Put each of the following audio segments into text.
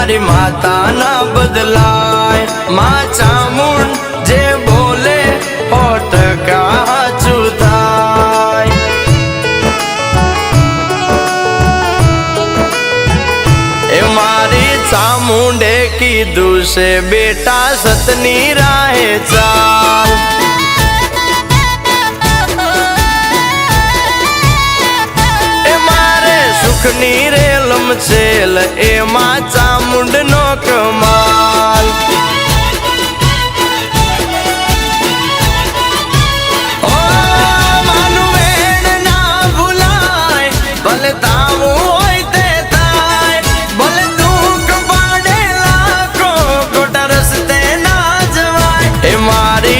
मारी माता ना बदलाय मां चामुंड जे बोले होट का चुथाय ए मारी चामुंडे की दूसरे बेटा सतनी राहे चाल सुखनी रेलम छेल एमा चामुंड नो कमाल ओ मानु वेण ना भुलाय भले तावू होय ते थाय भले दुख पाडे लाखो खोटा रस्ते ना जवाय ए मारी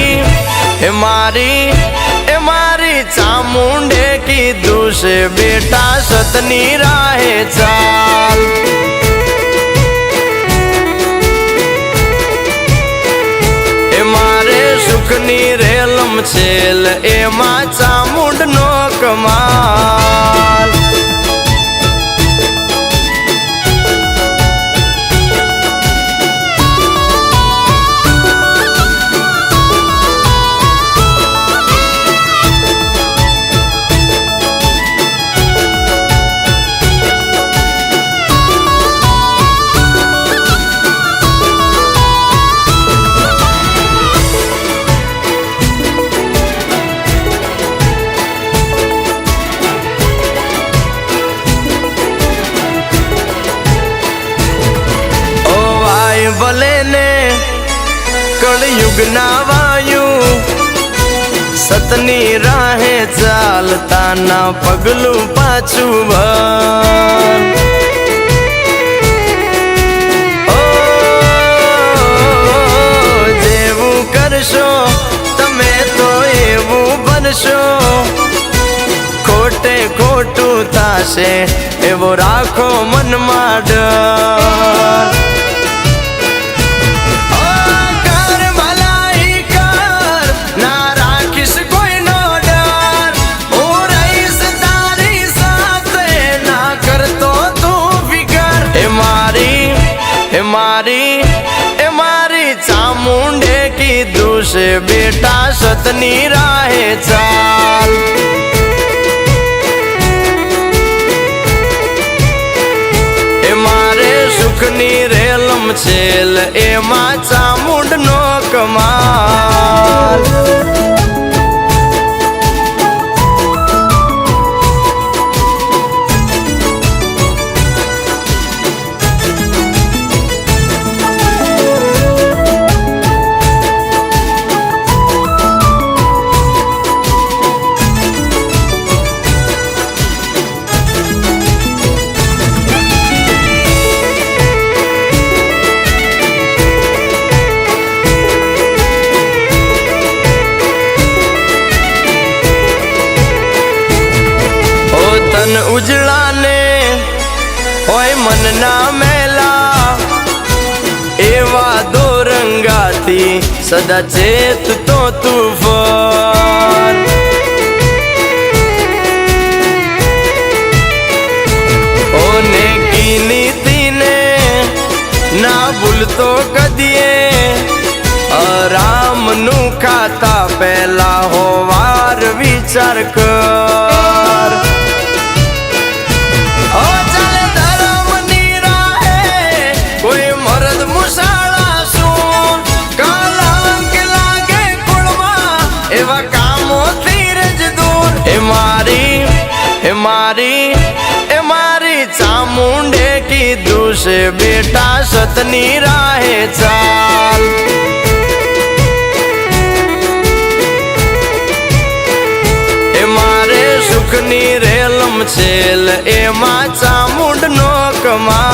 चामुंडे की दूसरे बेटा सतनी राहे चाल ए मारे सुखनी रेलम छेल एमा चामुंड नो कमाल भले ने कलयुग ना वायु सतनी राहे चालता ना पगलू पाछू भर जेवू करशो तमे तो एवू बनशो खोटे खोटू थाशे एवो राखो मन में डर मारी चामुंडे की दूसरे बेटा सतनी राहे चाल ए मारे सुखनी रेलम छेल एमा चामुंड नो कमाल उजड़ा ने होय मन ना मेला एवा दो रंगाती सदा चेत तो तूफान ओने की नीति ने ना भूल तो कदिए आराम नु खाता पहला हो वार विचार कर मारी चामुंडे की दूसरे बेटा सतनी राहे चाल ए मारे सुखनी रेलम छेल एमा चामुंड नो कमाल